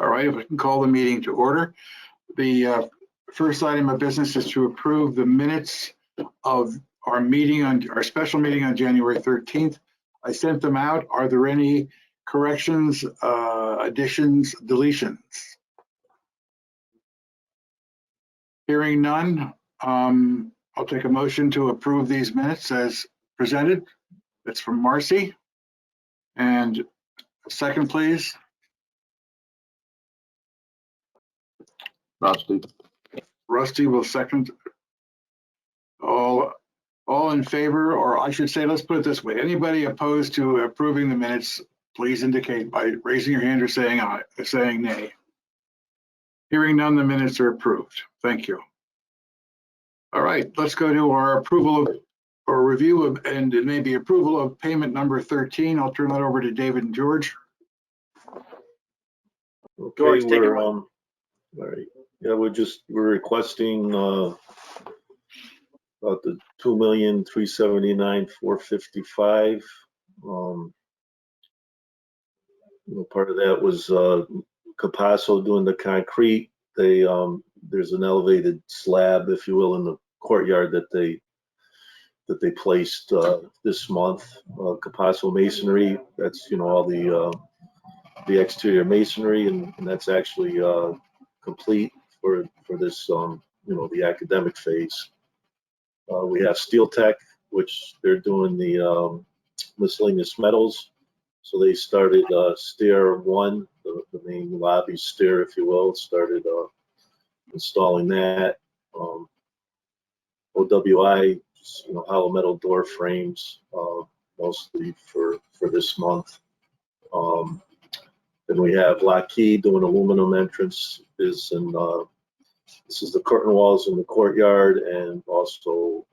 All right, if we can call the meeting to order. The first item of business is to approve the minutes of our meeting on our special meeting on January 13th. I sent them out. Are there any corrections, additions, deletions? Hearing none, I'll take a motion to approve these minutes as presented. That's from Marcy. And a second, please. Rusty will second. All in favor, or I should say, let's put it this way. Anybody opposed to approving the minutes, please indicate by raising your hand or saying aye, or saying nay. Hearing none, the minutes are approved. Thank you. All right, let's go to our approval of, or review of, and it may be approval of payment number 13. I'll turn that over to David and George. Okay, George, take it away. all right. Yeah, we're requesting about the $2,379,455. Part of that was Capasso doing the concrete. They there's an elevated slab, if you will, in the courtyard that they placed this month. Capasso masonry. That's all the exterior masonry, and that's actually complete for this the academic phase. We have Steel Tech, which they're doing the miscellaneous metals. So they started stair 1, the main lobby stair, if you will, started installing that. OWI, just, hollow metal door frames, mostly for this month. Then we have Lockheed doing aluminum entrances, and this is the curtain walls in the courtyard, and also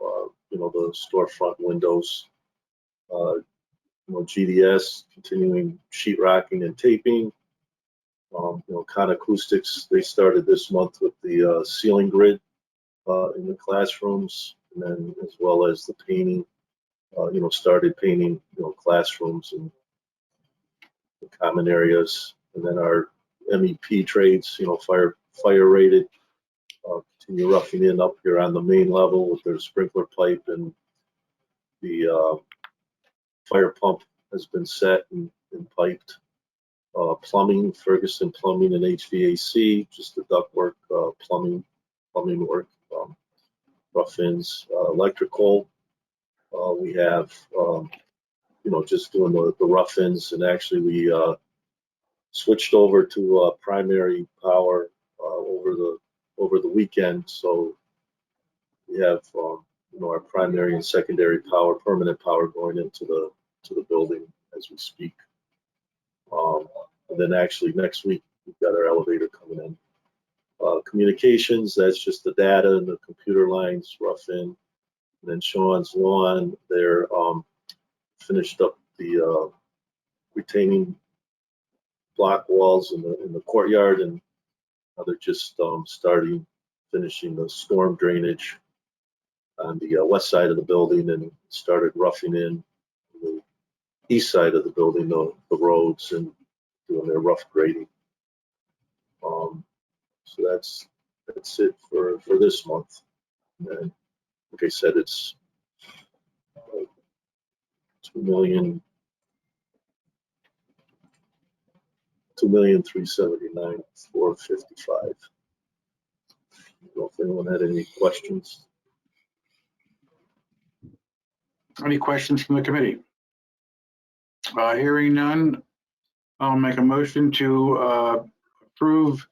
the storefront windows. GDS continuing sheetrocking and taping. Con Acoustics, they started this month with the ceiling grid in the classrooms, and then as well as the painting. Started painting classrooms and the common areas. And then our MEP trades, fire rated, continue roughing in up here on the main level with their sprinkler pipe, and the fire pump has been set and piped. Plumbing, Ferguson Plumbing and HVAC, just the ductwork, plumbing work, rough-ins, electrical. We have, just doing the rough-ins, and actually we switched over to primary power over the weekend. So we have, our primary and secondary power, permanent power going into the building as we speak. And then actually next week we've got our elevator coming in. Communications, that's just the data and the computer lines rough in. And then Sean's lawn, they're finished up the retaining block walls in the courtyard, and now they're just finishing the storm drainage on the west side of the building, and started roughing in the east side of the building, the roads, and doing their rough grading. So that's it for this month. And like I said, it's $2,379,455. I don't know if anyone had any questions. Any questions from the committee? Hearing none, I'll make a motion to approve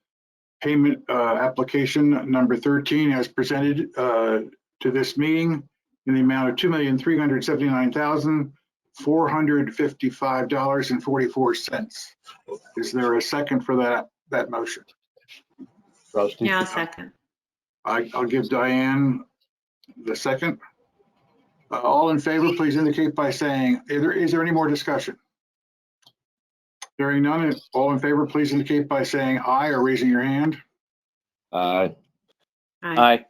payment application number 13 as presented to this meeting in the amount of $2,379,455.44. Is there a second for that motion? Yeah, I'll second. I'll give Diane the second. All in favor, please indicate by saying, is there any more discussion? Hearing none, all in favor, please indicate by saying aye or raising your hand. Aye. Aye.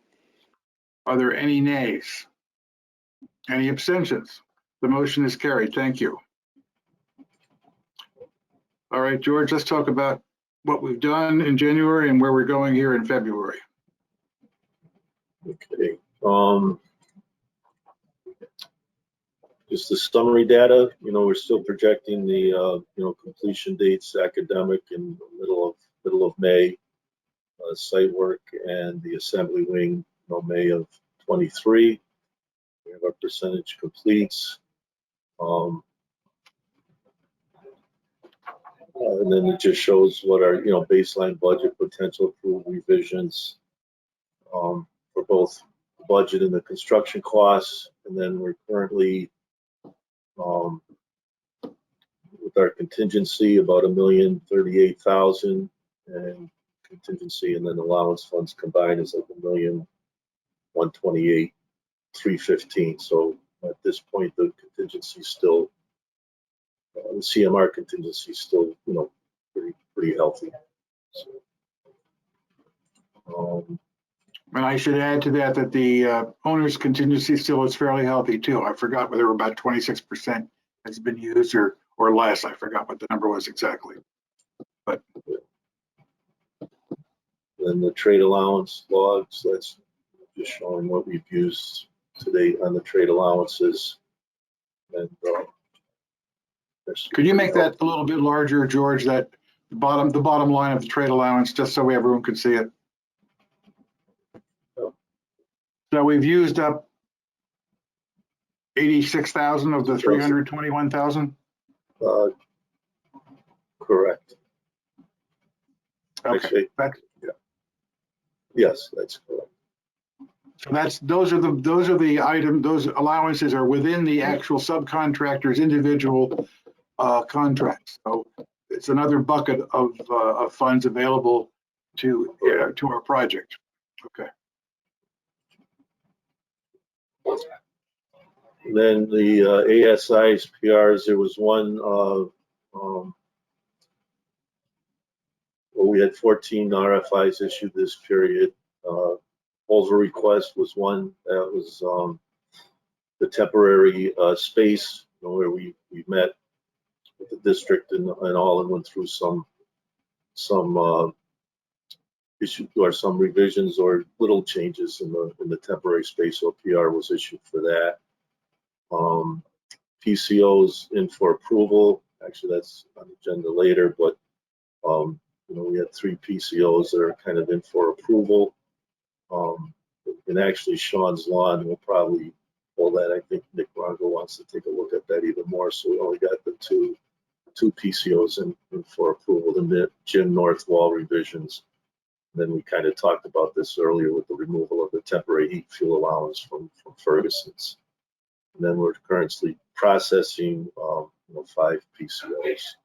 Are there any nays? Any abstentions? The motion is carried. Thank you. All right, George, let's talk about what we've done in January and where we're going here in February. Okay. Just the summary data, we're still projecting the, completion dates, academic in the middle of May, site work and the assembly wing, May of 23. We have our percentage completes. And then it just shows what our, baseline budget potential approved revisions for both the budget and the construction costs. And then we're currently with our contingency about $1,038,000 and contingency, and then allowance funds combined is like $1,128,315. So at this point, the contingency still, the CMR contingency is still, pretty healthy. So, And I should add to that that the owner's contingency still is fairly healthy too. I forgot whether about 26% has been used or less. I forgot what the number was exactly. But then the trade allowance logs, that's just showing what we've used to date on the trade allowances. And could you make that a little bit larger, George, that the bottom line of the trade allowance, just so everyone can see it? So we've used up 86,000 of the 321,000? Correct. Okay. Actually, yeah. Yes, that's correct. So those are the items, those allowances are within the actual subcontractor's individual contracts. So it's another bucket of funds available to our project. Okay. And then the ASI's PRs, there was one, well, we had 14 RFIs issued this period. Proposal request was one that was the temporary space, where we met with the district and all and went through some issues or some revisions or little changes in the temporary space. So PR was issued for that. PCOs in for approval. Actually, that's on the agenda later, but we had 3 PCOs that are kind of in for approval. And actually, Sean's lawn will probably pull that. I think Nick Rongo wants to take a look at that even more. So we only got the two PCOs in for approval, and the gym north wall revisions. And then we kind of talked about this earlier with the removal of the temporary heat fuel allowance from Ferguson's. And then we're currently processing 5 PCOs.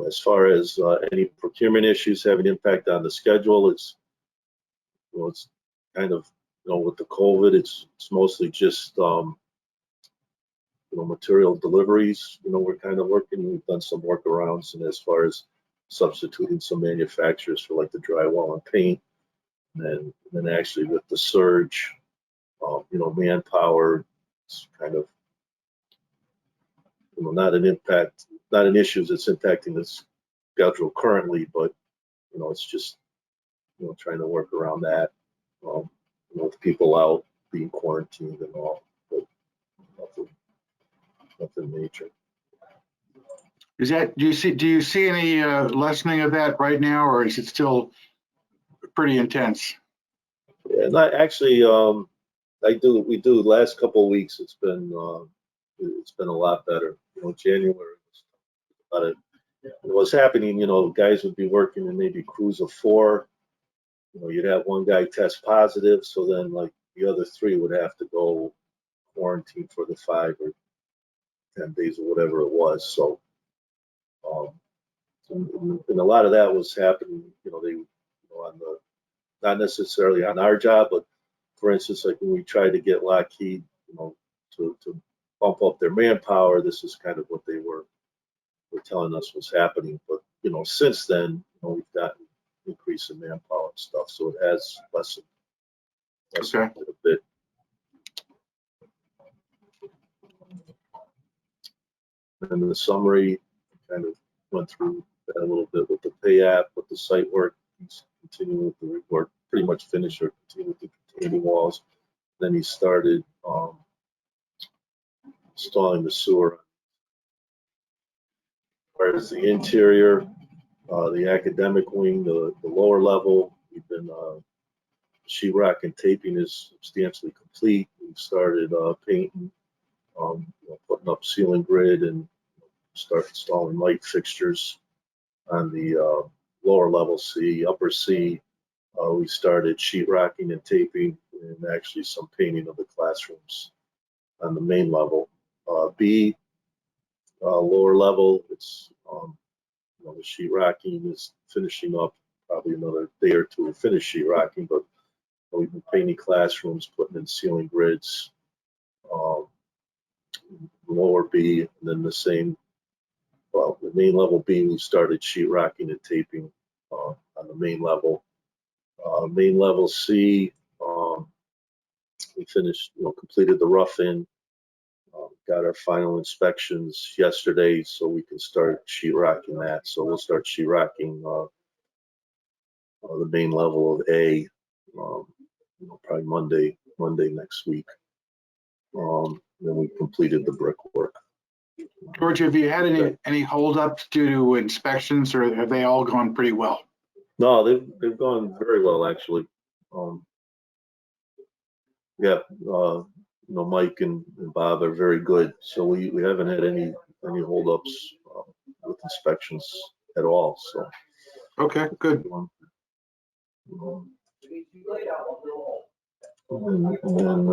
As far as any procurement issues have an impact on the schedule, it's kind of, with the COVID, it's mostly just, material deliveries. We're kind of working, we've done some workarounds, and as far as substituting some manufacturers for like the drywall and paint. And then actually with the surge, manpower, it's kind of, not an issue that's impacting the schedule currently, but, it's just, trying to work around that, with people out being quarantined and all, but nothing major. Do you see any lessening of that right now, or is it still pretty intense? Yeah, not actually. We do. Last couple of weeks, it's been a lot better. January was about it. What's happening, guys would be working in maybe crews of 4. You'd have one guy test positive, so then like the other 3 would have to go quarantine for the 5 or 10 days or whatever it was. So, and a lot of that was happening, on the, not necessarily on our job, but for instance, like when we tried to get Lockheed, to bump up their manpower, this is kind of what they were telling us was happening. But, since then, we've gotten increase in manpower and stuff, so it has lessened a bit. And the summary kind of went through a little bit with the pay app, with the site work. He's continuing with the report, pretty much finished or continued with the retaining walls. Then he started installing the sewer. As far as the interior, the academic wing, the lower level, we've been sheetrock and taping is substantially complete. We've started painting, putting up ceiling grid, and start installing light fixtures on the lower level C. Upper C, we started sheetrocking and taping, and actually some painting of the classrooms on the main level. B, lower level, it's the sheetrocking is finishing up, probably another day or two to finish sheetrocking, but we've been painting classrooms, putting in ceiling grids. Lower B, and then the same. Well, the main level B, we started sheetrocking and taping on the main level. Main level C, we finished, completed the rough-in. Got our final inspections yesterday, so we can start sheetrocking that. So we'll start sheetrocking the main level of A, probably Monday next week. Then we completed the brickwork. George, have you had any holdups due to inspections, or have they all gone pretty well? No, they've gone very well, actually. Mike and Bob are very good, so we haven't had any holdups with inspections at all. So okay, good. And then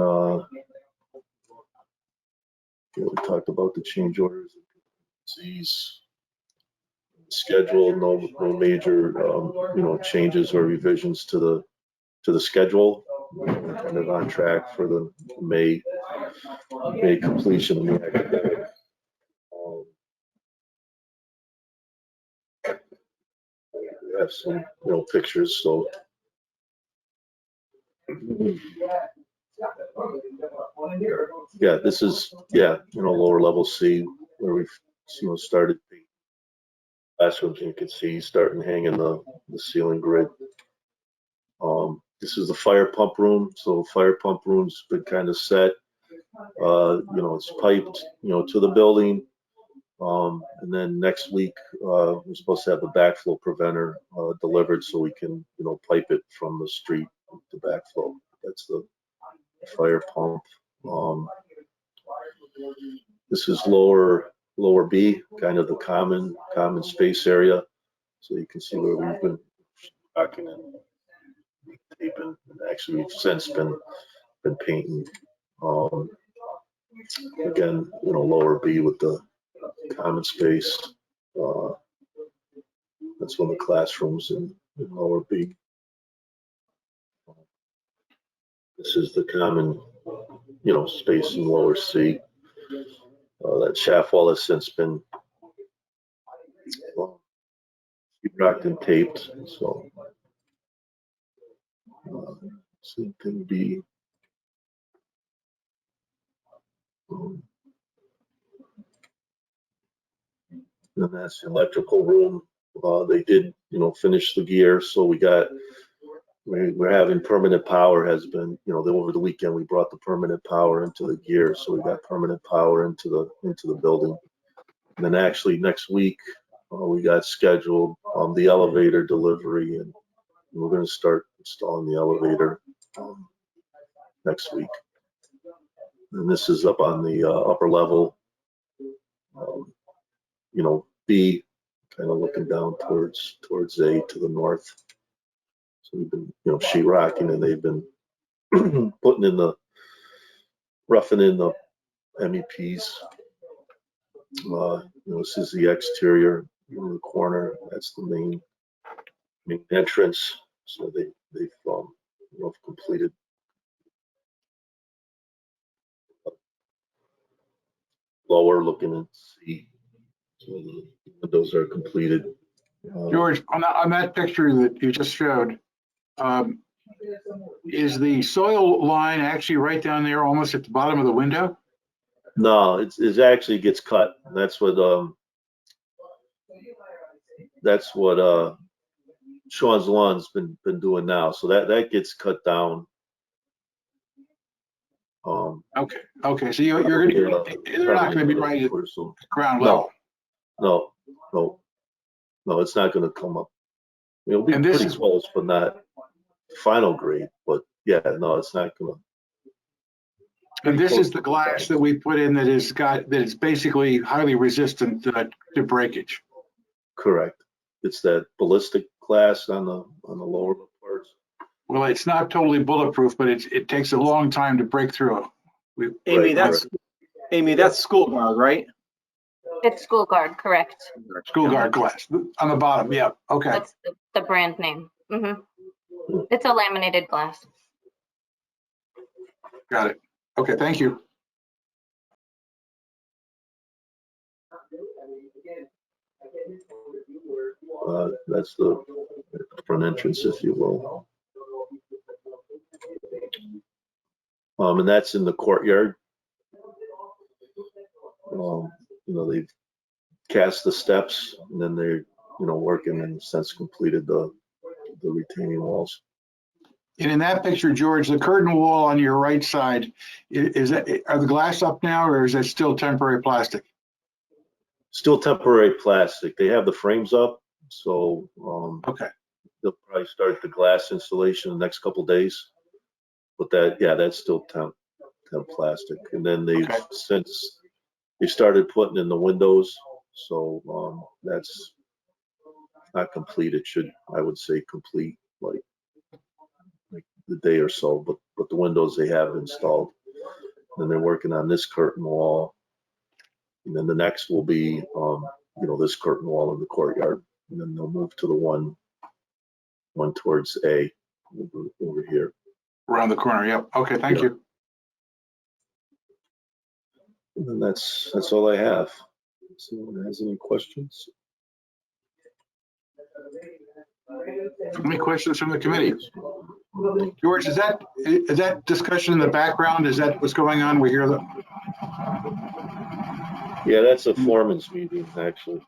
we talked about the change orders. These schedule, no major changes or revisions to the schedule. We're kind of on track for the May completion of the academic. We have some pictures, so yeah, this is lower level C where we've started the classrooms. You can see starting hanging the ceiling grid. This is the fire pump room. So fire pump room's been kind of set. It's piped to the building. And then next week we're supposed to have the backflow preventer delivered, so we can pipe it from the street to backflow. That's the fire pump. This is lower B, kind of the common space area. So you can see where we've been talking and taping. Actually, we've since been painting. Again, lower B with the common space. That's one of the classrooms in lower B. This is the common, space in lower C. That shaft wall has since been sheetrocked and taped. So same thing B. And that's the electrical room. They did, finish the gear. So we're having permanent power. Has been, over the weekend we brought the permanent power into the gear. So we got permanent power into the building. And then actually next week we got scheduled the elevator delivery, and we're going to start installing the elevator next week. And this is up on the upper level. B, kind of looking down towards A to the north. So we've been, sheetrocking, and they've been putting in roughing in the MEPs. This is the exterior in the corner. That's the main entrance. So they've completed. Lower looking at C. So the windows are completed. George, on that picture that you just showed, is the soil line actually right down there, almost at the bottom of the window? No, it actually gets cut. That's what that's what Sean's Lawn's been doing now. So that gets cut down. Okay, so they're not gonna be right at ground level. No, it's not gonna come up. It'll be And this pretty is- close, but not final grade. But yeah, no, it's not gonna. And this is the glass that we put in that is basically highly resistant to breakage. Correct. It's that ballistic glass on the lower parts. Well, it's not totally bulletproof, but it takes a long time to break through. Amy, Right, that's school guard, right? It's School Guard, correct. School guard glass on the bottom. Yeah. Okay. That's the brand name. It's a laminated glass. Got it. Okay. Thank you. That's the front entrance, if you will. And that's in the courtyard. They've cast the steps, and then they're, working and since completed the retaining walls. And in that picture, George, the curtain wall on your right side, are the glass up now, or is it still temporary plastic? Still temporary plastic. They have the frames up, so Okay. they'll probably start the glass installation in the next couple days. But that's still temp plastic. And then since they started putting in the windows, so that's not complete. It should, I would say, complete like the day or so. But the windows they have installed. Then they're working on this curtain wall, and then the next will be this curtain wall in the courtyard, and then they'll move to the one towards A over here. Around the corner. Yep. Okay. Thank Yeah. you. And then that's all I have. If anyone has any questions? Any questions from the committee? George, is that discussion in the background? Is that what's going on? We hear that. Yeah, that's a foreman's meeting, actually.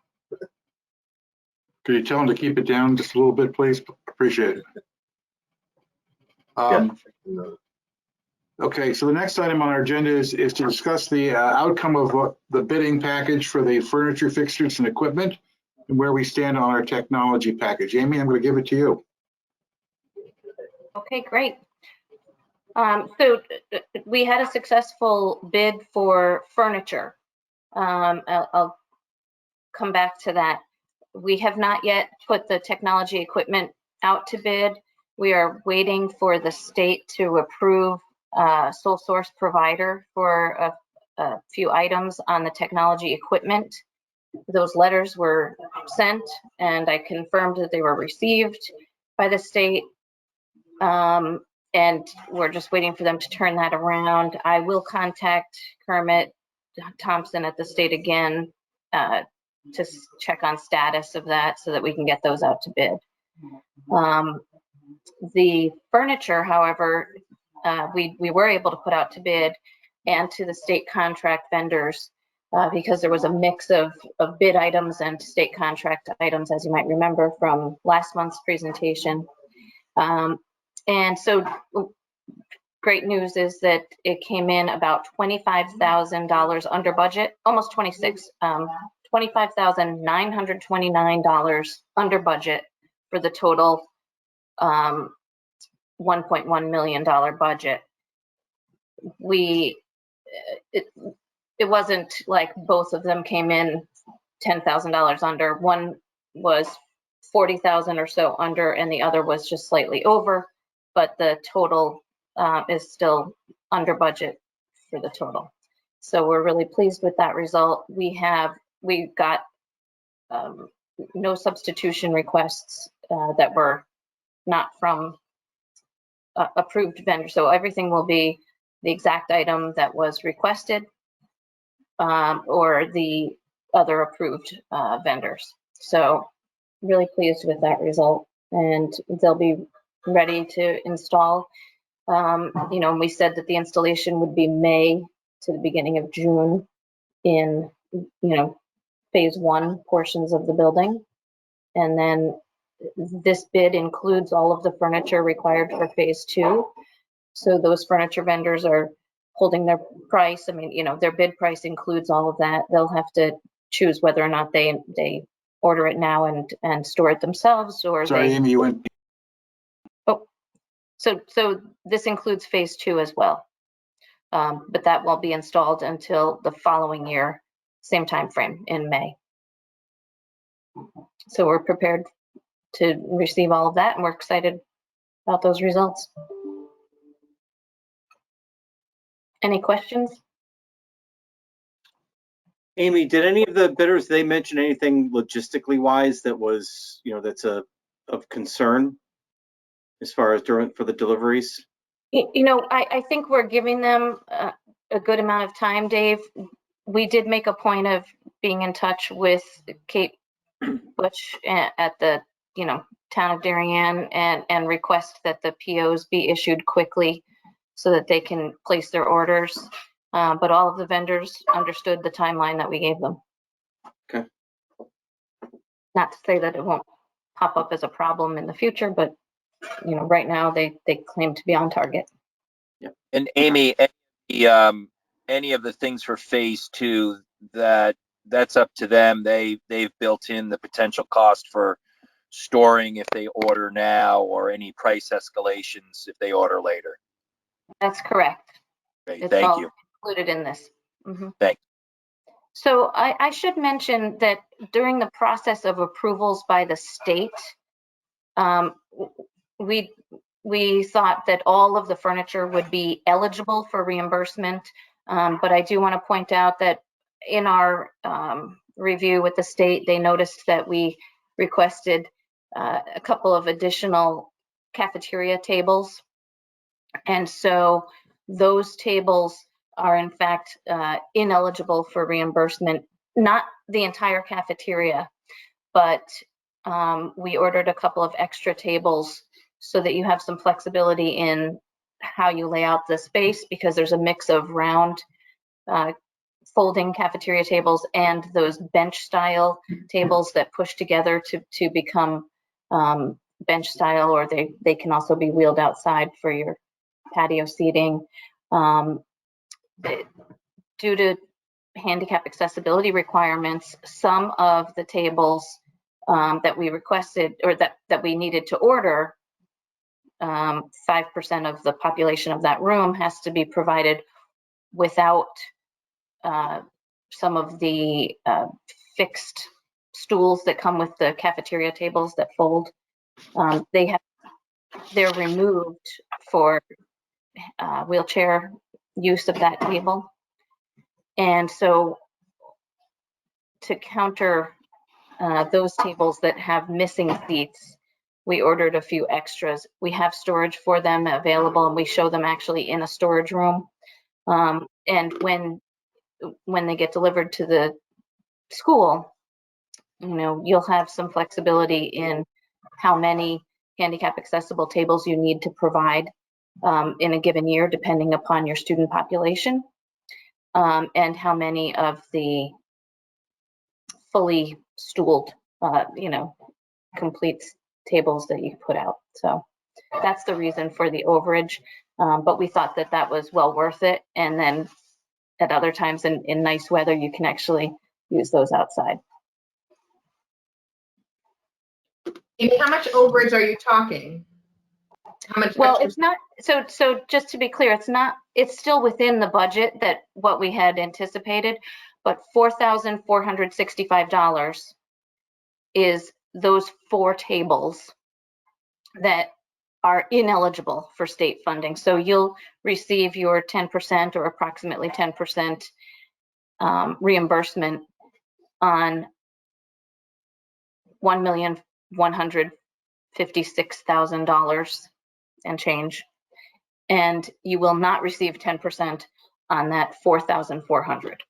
Could you tell them to keep it down just a little bit, please? Appreciate it. Okay, so the next item on our agenda is to discuss the outcome of the bidding package for the furniture, fixtures, and equipment, and where we stand on our technology package. Amy, I'm going to give it to you. Okay, great. So we had a successful bid for furniture. I'll come back to that. We have not yet put the technology equipment out to bid. We are waiting for the state to approve sole source provider for a few items on the technology equipment. Those letters were sent, and I confirmed that they were received by the state. And we're just waiting for them to turn that around. I will contact Kermit Thompson at the state again to check on status of that so that we can get those out to bid. The furniture, however, we were able to put out to bid and to the state contract vendors because there was a mix of bid items and state contract items, as you might remember from last month's presentation. And so great news is that it came in about $25,000 under budget, almost 26, $25,929 under budget for the total $1.1 million budget. It wasn't like both of them came in $10,000 under. One was 40,000 or so under, and the other was just slightly over, but the total is still under budget for the total. So we're really pleased with that result. We got no substitution requests that were not from approved vendors. So everything will be the exact item that was requested or the other approved vendors. So really pleased with that result, and they'll be ready to install. We said that the installation would be May to the beginning of June in, phase 1 portions of the building. And then this bid includes all of the furniture required for phase 2. So those furniture vendors are holding their price. I mean, you know, their bid price includes all of that. They'll have to choose whether or not they order it now and store it themselves, or Sorry, they. Amy, you went. So this includes phase 2 as well. But that won't be installed until the following year, same time frame in May. So we're prepared to receive all of that, and we're excited about those results. Any questions? Amy, did any of the bidders, they mention anything logistically wise that was, you know, that's of concern as far as for the deliveries? You know, I think we're giving them a good amount of time, Dave. We did make a point of being in touch with Kate Butch at the, you know, town of Darien and request that the POs be issued quickly so that they can place their orders. But all of the vendors understood the timeline that we gave them. Okay. Not to say that it won't pop up as a problem in the future, but you know, right now they claim to be on target. And Amy, any of the things for phase 2, that's up to them. They've built in the potential cost for storing if they order now, or any price escalations if they order later. That's correct. Okay, It's thank all you. included in this. Mhm. Thanks. So I should mention that during the process of approvals by the state, we thought that all of the furniture would be eligible for reimbursement. But I do want to point out that in our review with the state, they noticed that we requested a couple of additional cafeteria tables. And so those tables are in fact ineligible for reimbursement, not the entire cafeteria, but we ordered a couple of extra tables so that you have some flexibility in how you lay out the space, because there's a mix of round folding cafeteria tables and those bench style tables that push together to become bench style, or they can also be wheeled outside for your patio seating. Due to handicap accessibility requirements, some of the tables that we requested, or that we needed to order, 5% of the population of that room has to be provided without some of the fixed stools that come with the cafeteria tables that fold. They're removed for wheelchair use of that table. And so to counter those tables that have missing seats, we ordered a few extras. We have storage for them available, and we show them actually in a storage room. And when they get delivered to the school, you know, you'll have some flexibility in how many handicap accessible tables you need to provide in a given year, depending upon your student population, and how many of the fully stooled, you know, complete tables that you put out. So that's the reason for the overage. But we thought that that was well worth it. And then at other times in nice weather, you can actually use those outside. Amy, how much overage are you talking? How much? Well, it's not, so just to be clear, it's still within the budget that what we had anticipated, but $4,465 is those 4 tables that are ineligible for state funding. So you'll receive your 10% or approximately 10% reimbursement on $1,156,000 and change, and you will not receive 10% on that 4,400.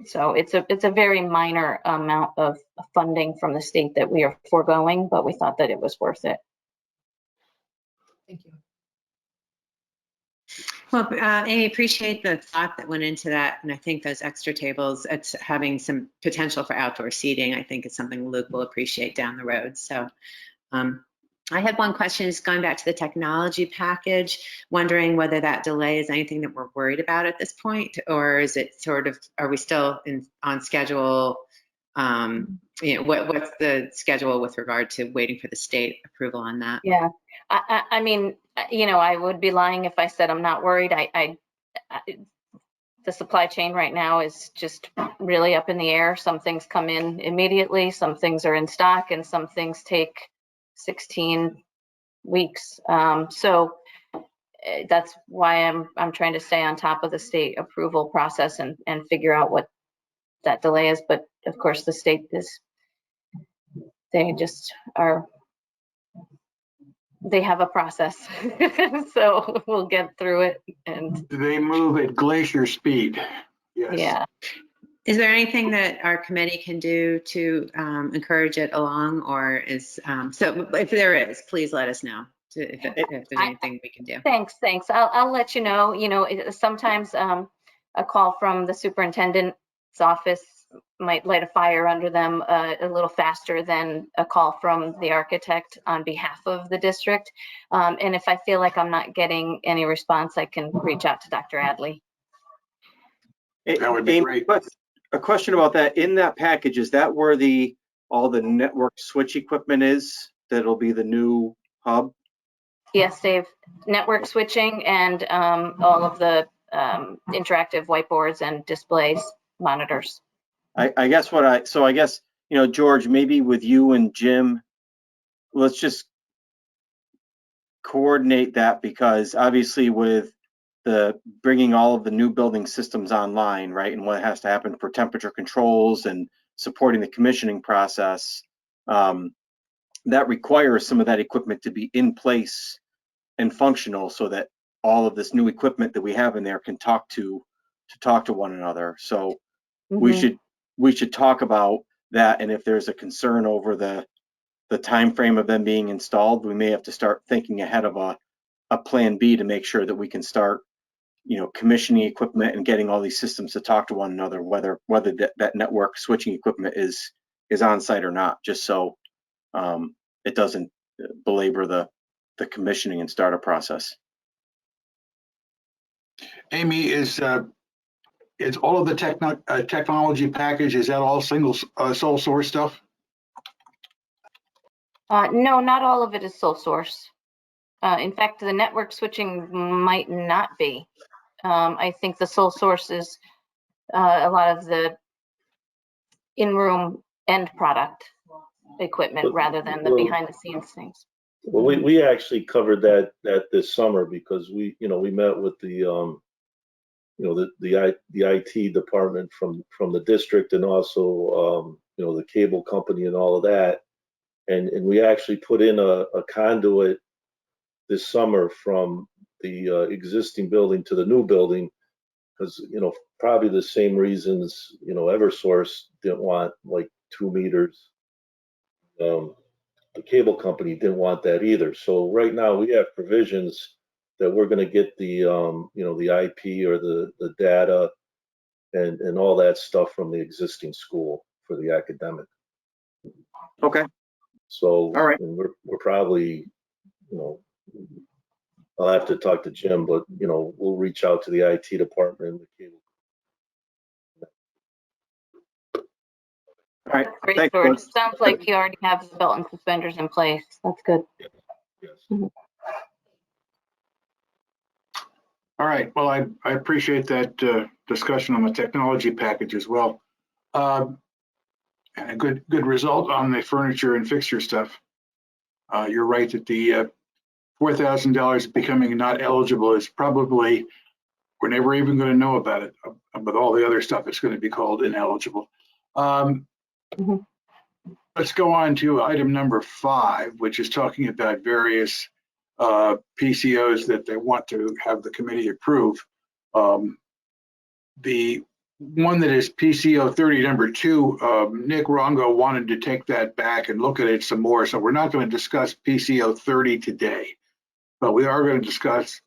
So it's a very minor amount of funding from the state that we are foregoing, but we thought that it was worth it. Thank you. Well, Amy, appreciate the thought that went into that. And I think those extra tables, it's having some potential for outdoor seating, I think is something Luke will appreciate down the road. So I had one question, just going back to the technology package, wondering whether that delay is anything that we're worried about at this point, or is it sort of, are we still on schedule? You know, what's the schedule with regard to waiting for the state approval on that? Yeah, I mean, you know, I would be lying if I said I'm not worried. The supply chain right now is just really up in the air. Some things come in immediately, some things are in stock, and some things take 16 weeks. So that's why I'm trying to stay on top of the state approval process and figure out what that delay is. But of course, the state they have a process. So we'll get through it. And They move at glacier speed. Yes. yeah. Is there anything that our committee can do to encourage it along, or is, so if there is, please let us know if there's anything we can do. Thanks. I'll let you know. You know, sometimes a call from the superintendent's office might light a fire under them a little faster than a call from the architect on behalf of the district. And if I feel like I'm not getting any response, I can reach out to Dr. Adley. That would be Amy, great. a question about that. In that package, is that where all the network switch equipment is? That'll be the new hub? Yes, Dave. Network switching and all of the interactive whiteboards and displays, monitors. I guess you know, George, maybe with you and Jim, let's just coordinate that, because obviously with the bringing all of the new building systems online, right, and what has to happen for temperature controls and supporting the commissioning process, that requires some of that equipment to be in place and functional so that all of this new equipment that we have in there can talk to one another. So we should talk about that, and if there's a concern over the time frame of them being installed, we may have to start thinking ahead of a plan B to make sure that we can start, you know, commissioning equipment and getting all these systems to talk to one another, whether that network switching equipment is on site or not, just so it doesn't belabor the commissioning and startup process. Amy, is all of the technology package, is that all single sole source stuff? No, not all of it is sole source. In fact, the network switching might not be. I think the sole source is a lot of the in-room end product equipment rather than the behind the scenes things. Well, we actually covered that this summer, because we met with the the IT department from the district, and also the cable company and all of that, and we actually put in a conduit this summer from the existing building to the new building, because probably the same reasons Eversource didn't want like 2 meters. The cable company didn't want that either. So right now we have provisions that we're going to get the the IP or the data and all that stuff from the existing school for the academic. Okay. So all right, and we're probably I'll have to talk to Jim, but we'll reach out to the IT department and the cable. All right. Great, Thanks, George. George. Sounds like you already have the belt and suspenders in place. That's good. Yes. All right. Well, I appreciate that discussion on the technology package as well. And a good result on the furniture and fixture stuff. You're right that the $4,000 becoming not eligible is probably, we're never even going to know about it. With all the other stuff, it's going to be called ineligible. Let's go on to item number 5, which is talking about various PCOs that they want to have the committee approve. The one that is PCO 30 number 2, Nick Rongo wanted to take that back and look at it some more. So we're not going to discuss PCO 30 today, but we are going to discuss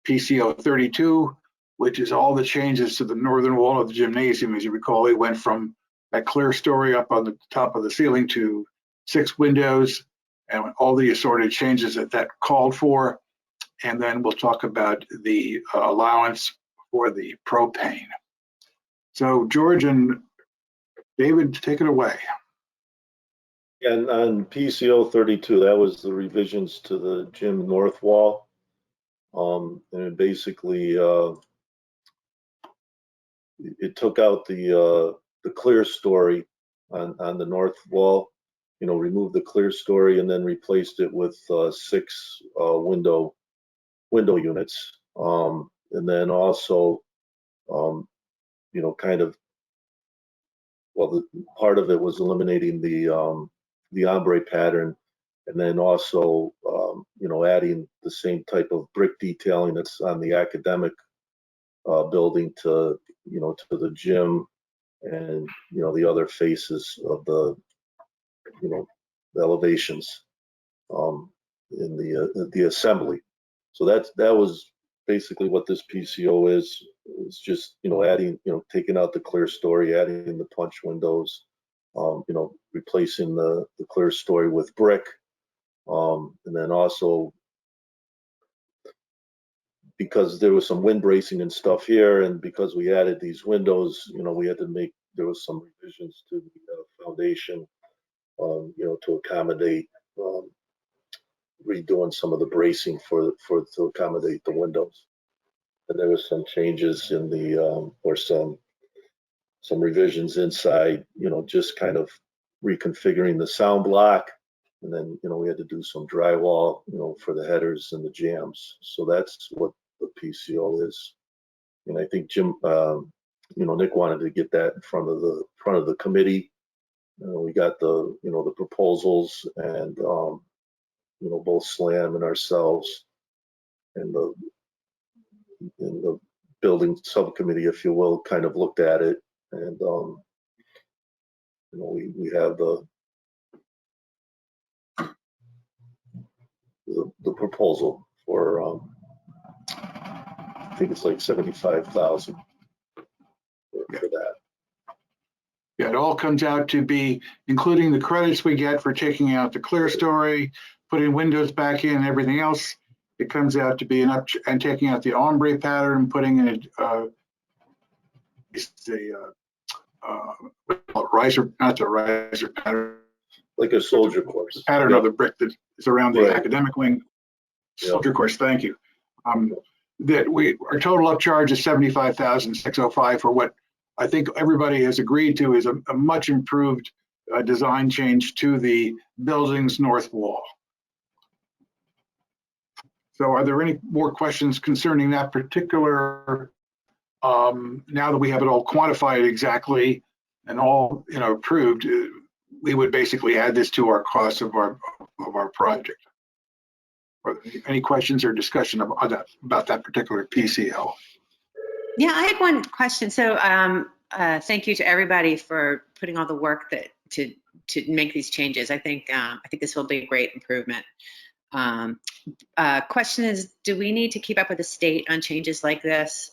PCO 32, which is all the changes to the northern wall of the gymnasium. As you recall, we went from that clear story up on the top of the ceiling to 6 windows and all the assorted changes that called for. And then we'll talk about the allowance for the propane. So George and David, take it away. And on PCO 32, that was the revisions to the gym north wall. And it basically, it took out the clear story on the north wall, removed the clear story and then replaced it with 6 window units. And then also, kind of, well, part of it was eliminating the ombre pattern, and then also, adding the same type of brick detailing that's on the academic building to the gym and, the other faces of the elevations in the assembly. So that was basically what this PCO is. It's just, adding, taking out the clear story, adding the punch windows, replacing the clear story with brick. And then also, because there was some wind bracing and stuff here, and because we added these windows, we had to there was some revisions to the foundation, to accommodate redoing some of the bracing to accommodate the windows. And there was some changes in the, or some revisions inside, just kind of reconfiguring the sound block. And then, we had to do some drywall, for the headers and the jams. So that's what the PCO is. And I think Jim, Nick wanted to get that in front of the committee. We got the, the proposals, and, both SLAM and ourselves and the building subcommittee, if you will, kind of looked at it. And, we have the proposal for, I think it's like 75,000 for that. Yeah, it all comes out to be, including the credits we get for taking out the clear story, putting windows back in, everything else. It comes out to be and taking out the ombre pattern, putting in riser, not the riser pattern, Like a soldier course. pattern of the brick that is around the Right. academic wing. Yep. Soldier course, thank you. That our total upcharge is 75,605 for what I think everybody has agreed to is a much improved design change to the building's north wall. So are there any more questions concerning that particular, now that we have it all quantified exactly and all, approved, we would basically add this to our cost of our project. Or any questions or discussion about that particular PCL? Yeah, I had one question. So thank you to everybody for putting all the work to make these changes. I think this will be a great improvement. Question is, do we need to keep up with the state on changes like this?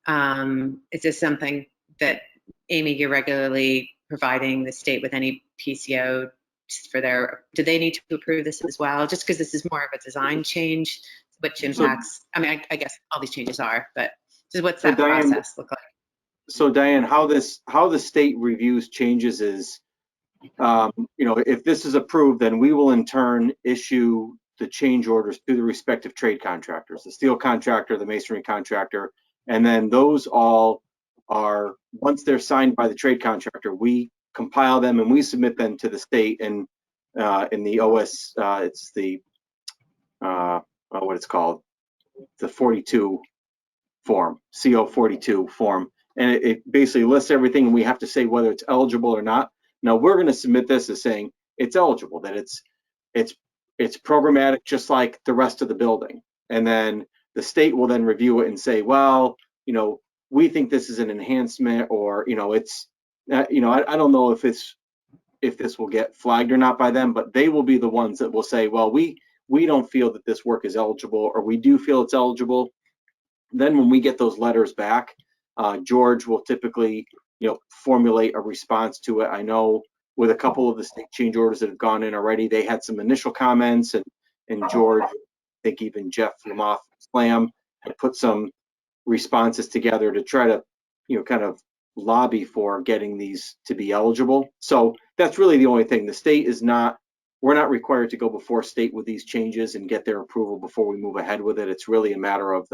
Is this something that, Amy, you're regularly providing the state with any PCO for do they need to approve this as well? Just because this is more of a design change, which impacts, I guess all these changes are, but just what's that process look like? So Diane, how the state reviews changes is, if this is approved, then we will in turn issue the change orders to the respective trade contractors, the steel contractor, the masonry contractor, and then those all are, once they're signed by the trade contractor, we compile them and we submit them to the state, and in the OS, it's the what it's called, the 42 form, CO 42 form, and it basically lists everything, and we have to say whether it's eligible or not. Now we're going to submit this as saying it's eligible, that it's programmatic just like the rest of the building, and then the state will then review it and say, well, we think this is an enhancement, or it's I don't know if this will get flagged or not by them, but they will be the ones that will say, well, we don't feel that this work is eligible, or we do feel it's eligible. then when we get those letters back, George will typically, formulate a response to it. I know with a couple of the state change orders that have gone in already, they had some initial comments, and George, I think even Jeff Lamoth Slam, had put some responses together to try to, kind of lobby for getting these to be eligible. So that's really the only thing. The state is not, we're not required to go before state with these changes and get their approval before we move ahead with it. It's really a matter of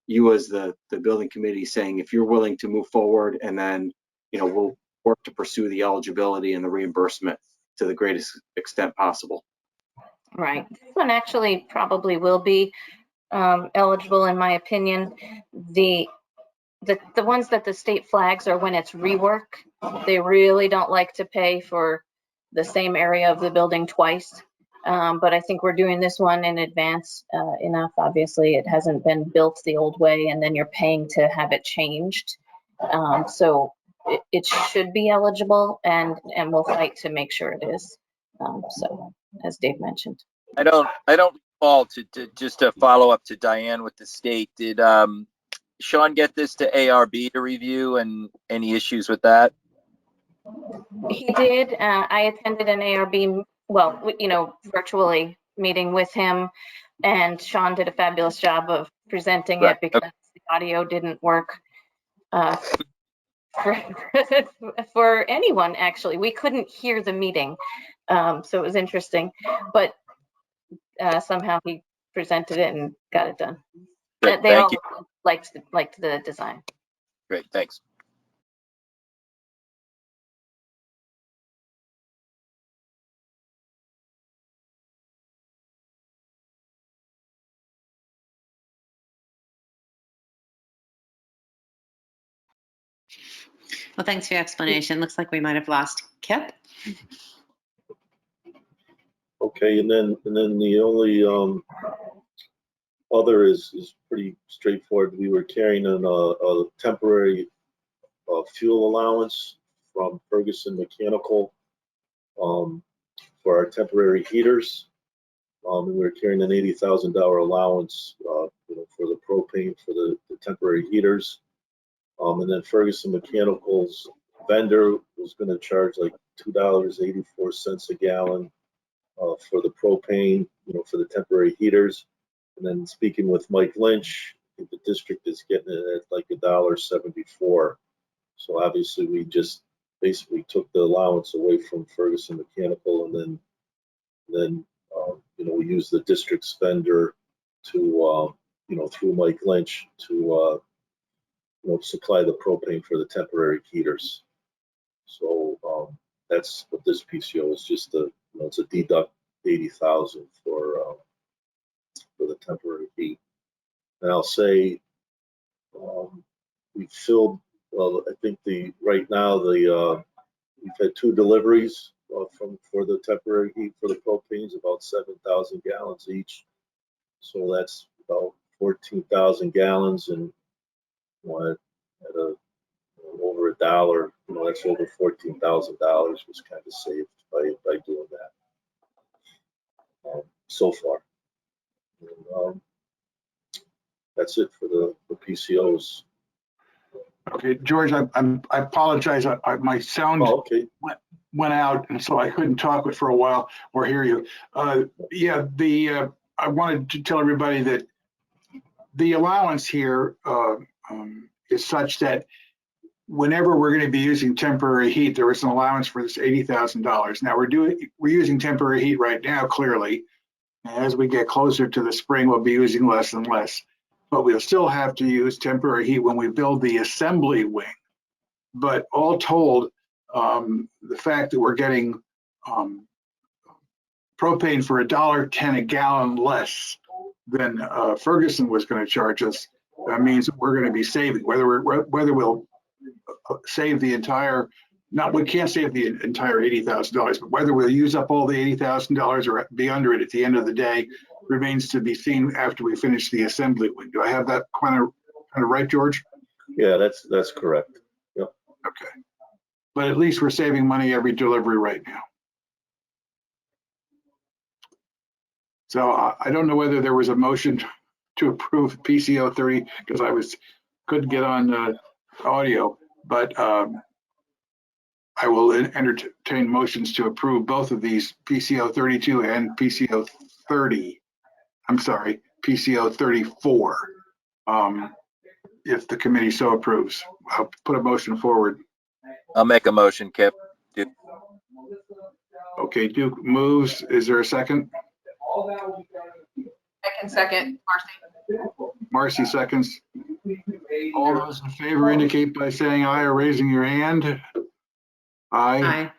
you as the building committee saying if you're willing to move forward, and then, we'll work to pursue the eligibility and the reimbursement to the greatest extent possible. Right. This one actually probably will be eligible, in my opinion. The ones that the state flags are when it's rework. They really don't like to pay for the same area of the building twice. But I think we're doing this one in advance enough. Obviously, it hasn't been built the old way, and then you're paying to have it changed. So it should be eligible, and we'll fight to make sure it is. So, as Dave mentioned. I don't recall to follow up to Diane with the state. Did Sean get this to ARB to review, and any issues with that? He did. I attended an ARB, virtually meeting with him, and Sean did a fabulous job of presenting it because the audio didn't work for anyone, actually. We couldn't hear the meeting, so it was interesting, but somehow he presented it and got it done. Great, They all you. liked the design. Great, thanks. Well, thanks for your explanation. Looks like we might have lost Kip. Okay, and then the only other is pretty straightforward. We were carrying a temporary fuel allowance from Ferguson Mechanical for our temporary heaters. And we were carrying an $80,000 allowance, for the propane for the temporary heaters. And then Ferguson Mechanical's vendor was going to charge like $2.84 a gallon for the propane, for the temporary heaters. And then speaking with Mike Lynch, I think the district is getting it at like $1.74. So obviously we just basically took the allowance away from Ferguson Mechanical, and then we use the district's vendor to through Mike Lynch to supply the propane for the temporary heaters. So that's what this PCO is, just it's a deduct $80,000 for the temporary heat. And I'll say we filled. Well, I think right now we've had 2 deliveries for the temporary heat for the propanes, about 7,000 gallons each. So that's about 14,000 gallons, and at over $1, that's over $14,000 was kind of saved by doing that so far. And, that's it for the PCOs. Okay, George, I apologize. My sound okay. went out, and so I couldn't talk for a while or hear you. I wanted to tell everybody that the allowance here is such that whenever we're going to be using temporary heat, there is an allowance for this $80,000. Now we're using temporary heat right now, clearly. As we get closer to the spring, we'll be using less and less. But we'll still have to use temporary heat when we build the assembly wing. But all told, the fact that we're getting propane for $1.10 a gallon less than Ferguson was going to charge us, that means that we're going to be saving. Whether we'll save the entire, we can't save the entire $80,000, but whether we'll use up all the $80,000 or be under it at the end of the day remains to be seen after we finish the assembly wing. Do I have that kind of right, George? Yeah, that's correct. Yep. Okay. But at least we're saving money every delivery right now. So I don't know whether there was a motion to approve PCO 30 because I couldn't get on audio, but I will entertain motions to approve both of these, PCO 32 and PCO 30. I'm sorry, PCO 34. If the committee so approves, I'll put a motion forward. I'll make a motion, Kip. Okay, Duke moves. Is there a second? I can second, Marcy. Marcy seconds. All those in favor indicate by saying aye or raising your hand. Aye.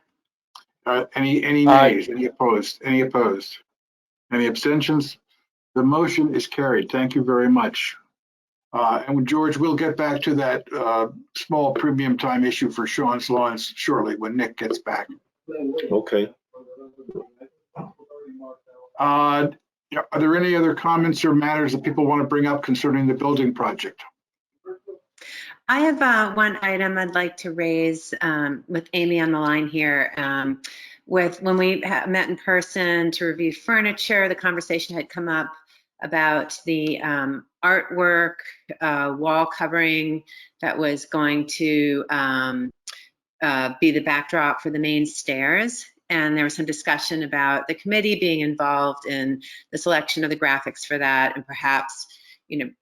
Aye. Any Aye. nays? Any opposed? Any opposed? Any abstentions? The motion is carried. Thank you very much. And George, we'll get back to that small premium time issue for Sean's Lawns shortly when Nick gets back. Okay. Are there any other comments or matters that people want to bring up concerning the building project? I have one item I'd like to raise with Amy on the line here. When we met in person to review furniture, the conversation had come up about the artwork wall covering that was going to be the backdrop for the main stairs. And there was some discussion about the committee being involved in the selection of the graphics for that, and perhaps,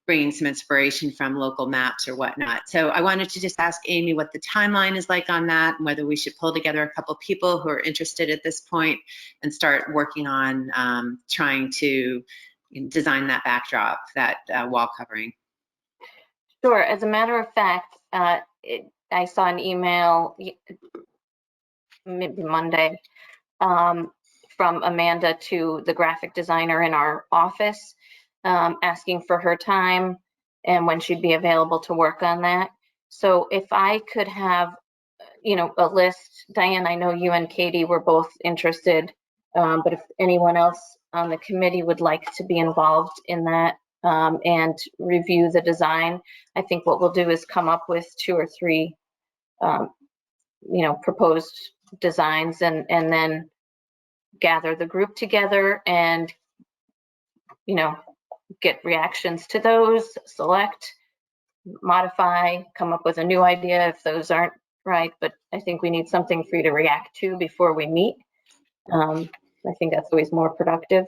bringing some inspiration from local maps or whatnot. So I wanted to just ask Amy what the timeline is like on that, and whether we should pull together a couple people who are interested at this point and start working on trying to design that backdrop, that wall covering. Sure. As a matter of fact, I saw an email maybe Monday from Amanda to the graphic designer in our office, asking for her time and when she'd be available to work on that. So if I could have, a list, Diane, I know you and Katie were both interested, but if anyone else on the committee would like to be involved in that and review the design, I think what we'll do is come up with 2 or 3, proposed designs and then gather the group together and, get reactions to those, select, modify, come up with a new idea if those aren't right. But I think we need something for you to react to before we meet. I think that's always more productive.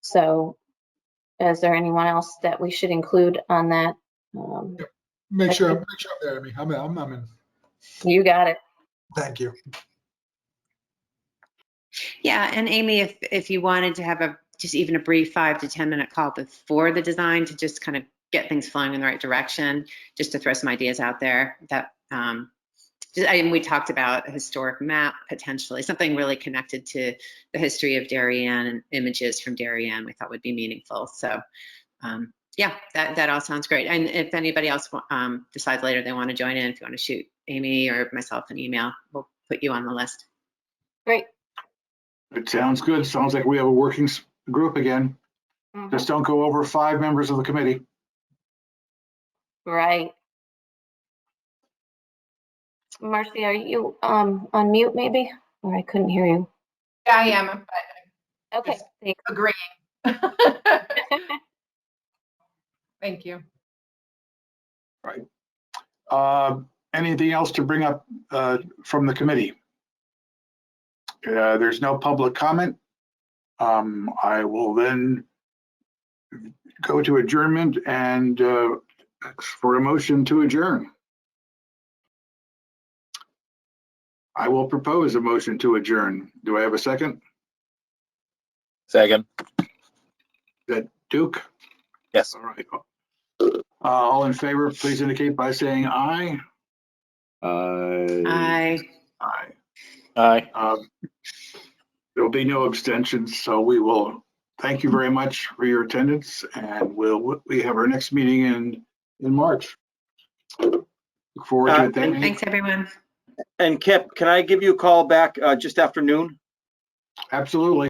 So is there anyone else that we should include on that? Make sure I'm there, Amy. I'm in. You got it. Thank you. Yeah, and Amy, if you wanted to have just even a brief 5 to 10 minute call before the design to just kind of get things flowing in the right direction, just to throw some ideas out there, that we talked about a historic map, potentially something really connected to the history of Darien and images from Darien we thought would be meaningful. So yeah, that all sounds great. And if anybody else decides later they want to join in, if you want to shoot Amy or myself an email, we'll put you on the list. Great. It sounds good. Sounds like we have a working group again. Mhm. Just don't go over 5 members of the committee. Right. Marcy, are you on mute maybe? Or I couldn't hear you. Yeah, I am, but Okay, thanks. agreeing. Thank you. Right. Anything else to bring up from the committee? There's no public comment. I will then go to adjournment and for a motion to adjourn. I will propose a motion to adjourn. Do I have a second? Second. Is that Duke? Yes. All right. All in favor, please indicate by saying aye. Aye. Aye. Aye. There'll be no abstentions, so we will thank you very much for your attendance, and we have our next meeting in March. Look forward to it then. Thanks, everyone. And Kip, can I give you a call back just after noon? Absolutely.